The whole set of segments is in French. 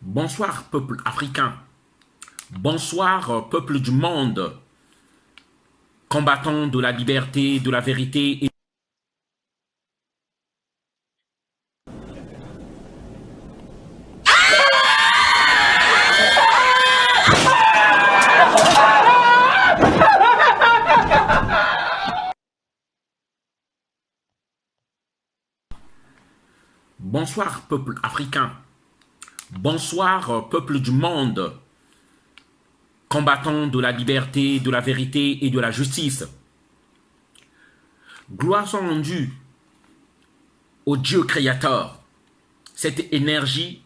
Bonsoir peuple africain, bonsoir peuple du monde, combattant de la liberté, de la vérité et bonsoir peuple africain, bonsoir peuple du monde, combattant de la liberté, de la vérité et de la justice. Gloire soit rendue au Dieu créateur, cette énergie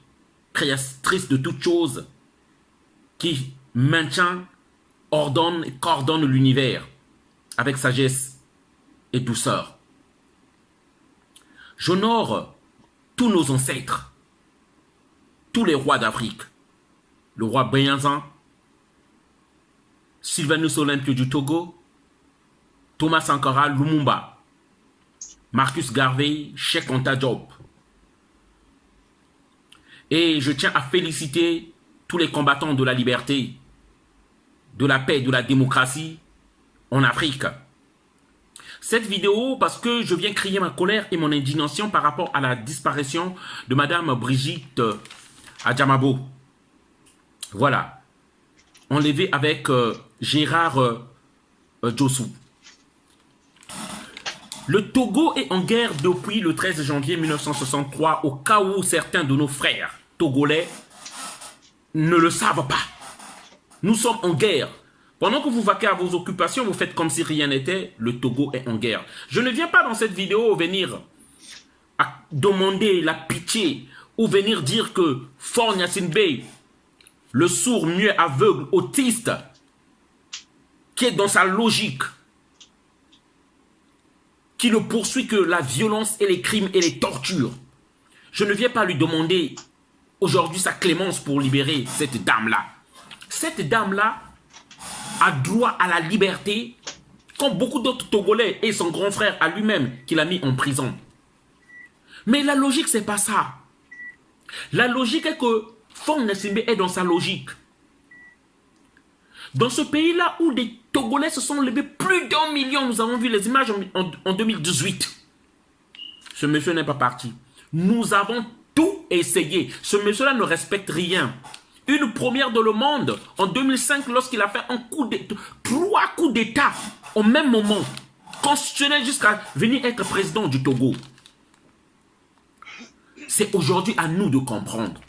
créatrice de toutes choses qui maintient, ordonne et coordonne l'univers avec sagesse et douceur. J'honore tous nos ancêtres, tous les rois d'Afrique, le roi Beyanzan, Sylvanus Olympio du Togo, Thomas Sankara Lumumba, Marcus Garvey, Cheikh Anta Diop. Et je tiens à féliciter tous les combattants de la liberté, de la paix, de la démocratie en Afrique. Cette vidéo, parce que je viens crier ma colère et mon indignation par rapport à la disparition de Madame Brigitte Adjamabo. Voilà. Enlevée avec Gérard Djossou. Le Togo est en guerre depuis le 13 janvier 1963, au cas où certains de nos frères togolais ne le savent pas. Nous sommes en guerre. Pendant que vous vaquez à vos occupations, vous faites comme si rien n'était, le Togo est en guerre. Je ne viens pas dans cette vidéo venir à demander la pitié ou venir dire que Faure Gnassingbé, le sourd, muet, aveugle, autiste, qui est dans sa logique, qui ne poursuit que la violence et les crimes et les tortures. Je ne viens pas lui demander aujourd'hui sa clémence pour libérer cette dame-là. Cette dame-là a droit à la liberté, comme beaucoup d'autres Togolais et son grand frère à lui-même qui l'a mis en prison. Mais la logique, c'est pas ça. La logique est que Faure Gnassingbé est dans sa logique. Dans ce pays-là où des Togolais se sont levés plus d'1 million, nous avons vu les images en 2018. Ce monsieur n'est pas parti. Nous avons tout essayé. Ce monsieur-là ne respecte rien. Une première dans le monde, en 2005, lorsqu'il a fait 3 coups d'État au même moment, constitutionnel jusqu'à venir être président du Togo. C'est aujourd'hui à nous de comprendre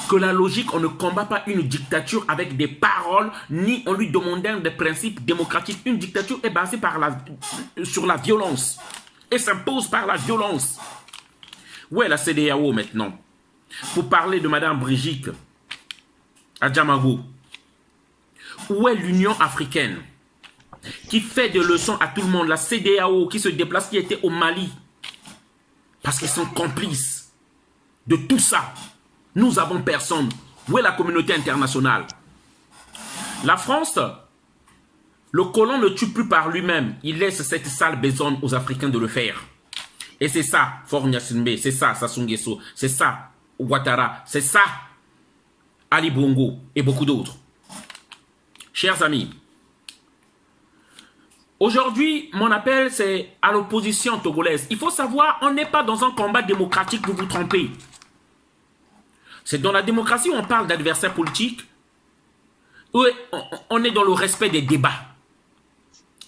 que la logique, on ne combat pas une dictature avec des paroles, ni en lui demandant des principes démocratiques. Une dictature est basée sur la violence et s'impose par la violence. Où est la CEDEAO maintenant? Pour parler de Madame Brigitte Adjamabo. Où est l'Union africaine qui fait des leçons à tout le monde? La CEDEAO qui se déplace, qui était au Mali. Parce qu'ils sont complices de tout ça. Nous avons personne. Où est la communauté internationale? La France, le colon ne tue plus par lui-même. Il laisse cette sale besogne aux Africains de le faire. Et c'est ça, Faure Gnassingbé, c'est ça, Sassou Nguesso, c'est ça, Ouattara, c'est ça, Ali Bongo et beaucoup d'autres. Chers amis, aujourd'hui, mon appel, c'est à l'opposition togolaise. Il faut savoir, on n'est pas dans un combat démocratique, vous vous trompez. C'est dans la démocratie où on parle d'adversaires politiques, où on est dans le respect des débats.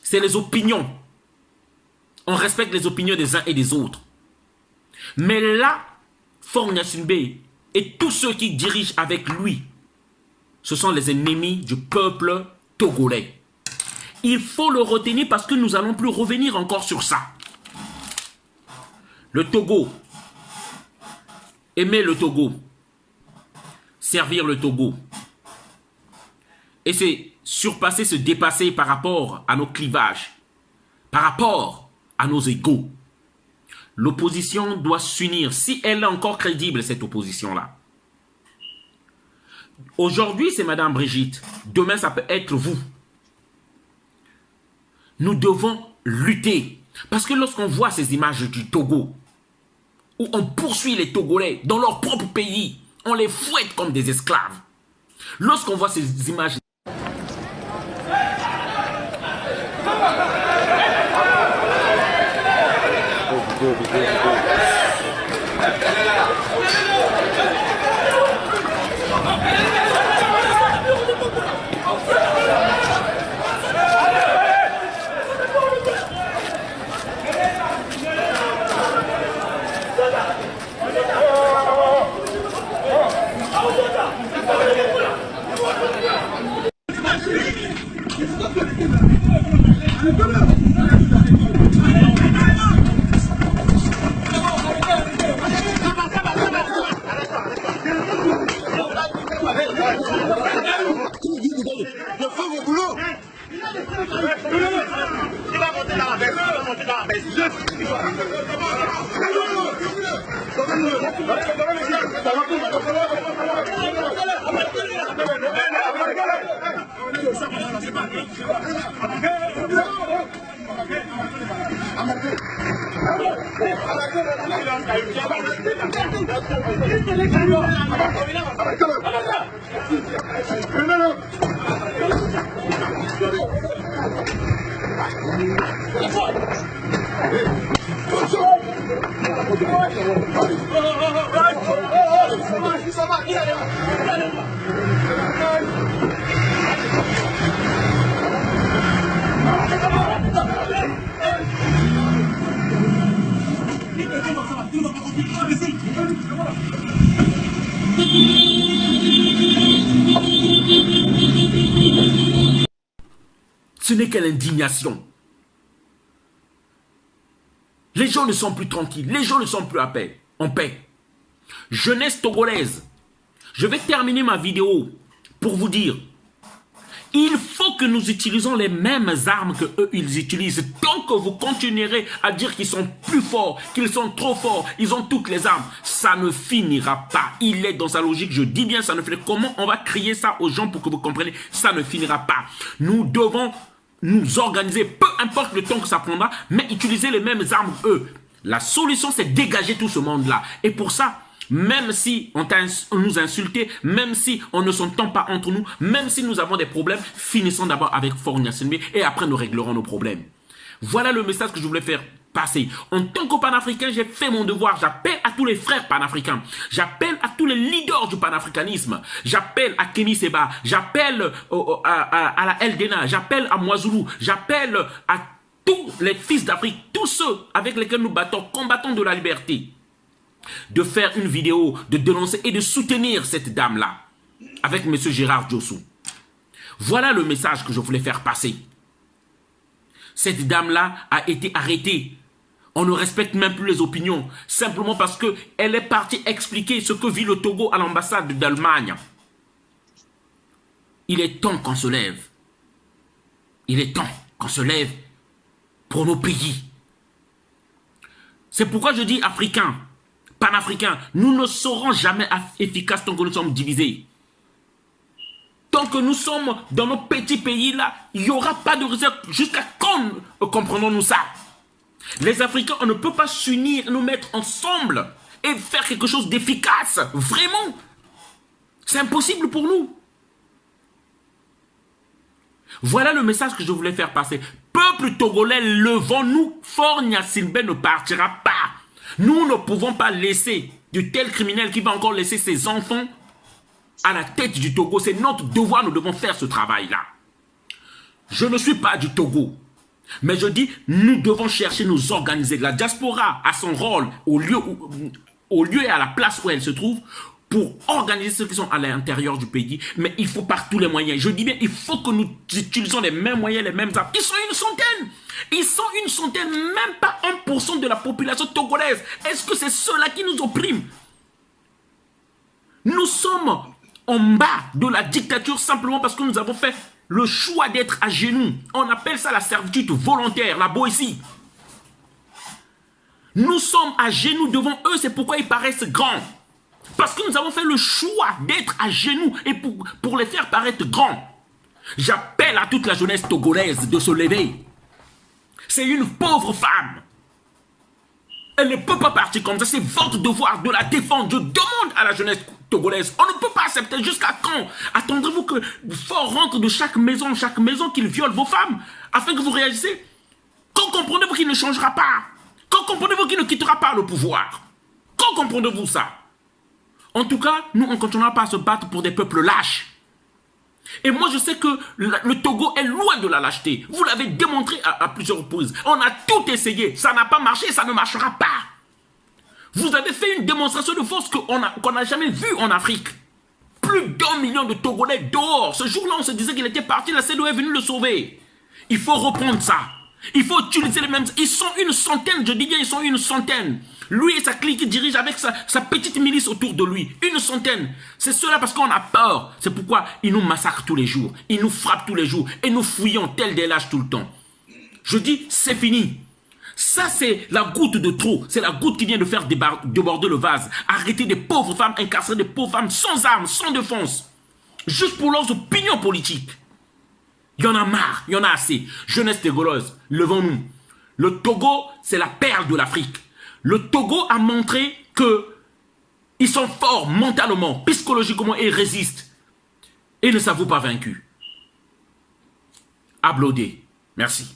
C'est les opinions. On respecte les opinions des uns et des autres. Mais là, Faure Gnassingbé et tous ceux qui dirigent avec lui, ce sont les ennemis du peuple togolais. Il faut le retenir parce que nous n'allons plus revenir encore sur ça. Le Togo, aimer le Togo, servir le Togo. Et c'est surpasser, se dépasser par rapport à nos clivages, par rapport à nos égaux. L'opposition doit s'unir, si elle est encore crédible, cette opposition-là. Aujourd'hui, c'est Madame Brigitte. Demain, ça peut être vous. Nous devons lutter. Parce que lorsqu'on voit ces images du Togo, où on poursuit les Togolais dans leur propre pays, On les fouette comme des esclaves. Lorsqu'on voit ces images, ce n'est que l'indignation. Les gens ne sont plus tranquilles, les gens ne sont plus en paix. Jeunesse togolaise, je vais terminer ma vidéo pour vous dire, il faut que nous utilisons les mêmes armes que eux ils utilisent. Tant que vous continuerez à dire qu'ils sont plus forts, qu'ils sont trop forts, ils ont toutes les armes, ça ne finira pas. Il est dans sa logique, je dis bien ça ne finira pas. Comment on va crier ça aux gens pour que vous compreniez? Ça ne finira pas. Nous devons nous organiser, peu importe le temps que ça prendra, mais utiliser les mêmes armes eux. La solution, c'est dégager tout ce monde-là. Et pour ça, même si on nous insulté, même si on ne s'entend pas entre nous, même si nous avons des problèmes, finissons d'abord avec Faure Gnassingbé et après nous réglerons nos problèmes. Voilà le message que je voulais faire passer. En tant que panafricain, j'ai fait mon devoir. J'appelle à tous les frères panafricains. J'appelle à tous les leaders du panafricanisme. J'appelle à Kémy Séba. J'appelle à la LDNA. J'appelle à Mwazoulou. J'appelle à tous les fils d'Afrique, tous ceux avec lesquels nous battons, combattants de la liberté, de faire une vidéo, de dénoncer et de soutenir cette dame-là, avec M. Gérard Diossou. Voilà le message que je voulais faire passer. Cette dame-là a été arrêtée. On ne respecte même plus les opinions, simplement parce qu'elle est partie expliquer ce que vit le Togo à l'ambassade d'Allemagne. Il est temps qu'on se lève. Il est temps qu'on se lève pour nos pays. C'est pourquoi je dis africains, panafricains, nous ne serons jamais efficaces tant que nous sommes divisés. Tant que nous sommes dans nos petits pays-là, il n'y aura pas de réserve. Jusqu'à quand comprenons-nous ça? Les Africains, on ne peut pas s'unir, nous mettre ensemble et faire quelque chose d'efficace. Vraiment. C'est impossible pour nous. Voilà le message que je voulais faire passer. Peuple togolais, levons-nous. Faure Gnassingbé ne partira pas. Nous ne pouvons pas laisser de tels criminels qui va encore laisser ses enfants à la tête du Togo. C'est notre devoir, nous devons faire ce travail-là. Je ne suis pas du Togo. Mais je dis, nous devons chercher, nous organiser. La diaspora a son rôle au lieu et à la place où elle se trouve pour organiser ceux qui sont à l'intérieur du pays. Mais il faut par tous les moyens. Je dis bien, il faut que nous utilisions les mêmes moyens, les mêmes armes. Ils sont une centaine. Ils sont une centaine, même pas 1% de la population togolaise. Est-ce que c'est ceux-là qui nous oppriment? Nous sommes en bas de la dictature simplement parce que nous avons fait le choix d'être à genoux. On appelle ça la servitude volontaire, la Boétie. Nous sommes à genoux devant eux, c'est pourquoi ils paraissent grands. Parce que nous avons fait le choix d'être à genoux et pour les faire paraître grands. J'appelle à toute la jeunesse togolaise de se lever. C'est une pauvre femme Elle ne peut pas partir comme ça. C'est votre devoir de la défendre. Je demande à la jeunesse togolaise. On ne peut pas accepter. Jusqu'à quand attendrez-vous que fort rentre de chaque maison qu'il viole vos femmes afin que vous réagissez? Quand comprenez-vous qu'il ne changera pas? Quand comprenez-vous qu'il ne quittera pas le pouvoir? Quand comprenez-vous ça? En tout cas, nous, on ne continuera pas à se battre pour des peuples lâches. Et moi, je sais que le Togo est loin de la lâcheté. Vous l'avez démontré à plusieurs reprises. On a tout essayé. Ça n'a pas marché, ça ne marchera pas. Vous avez fait une démonstration de force qu'on n'a jamais vue en Afrique. Plus d'1 million de Togolais dehors. Ce jour-là, on se disait qu'il était parti. La CEDEAO est venue le sauver. Il faut reprendre ça. Il faut utiliser les mêmes... Ils sont une centaine, je dis bien, ils sont une centaine. Lui et sa clique dirigent avec sa petite milice autour de lui. Une centaine. C'est cela parce qu'on a peur. C'est pourquoi ils nous massacrent tous les jours. Ils nous frappent tous les jours. Et nous fouillons tel des lâches tout le temps. Je dis, c'est fini. Ça, c'est la goutte de trop. C'est la goutte qui vient de faire déborder le vase. Arrêter des pauvres femmes, incarcérer des pauvres femmes sans armes, sans défense. Juste pour leurs opinions politiques. Il y en a marre, il y en a assez. Jeunesse togolaise, levons-nous. Le Togo, c'est la perle de l'Afrique. Le Togo a montré qu'ils sont forts mentalement, psychologiquement et ils résistent. Et ne s'avouent pas vaincus. Applaudez. Merci.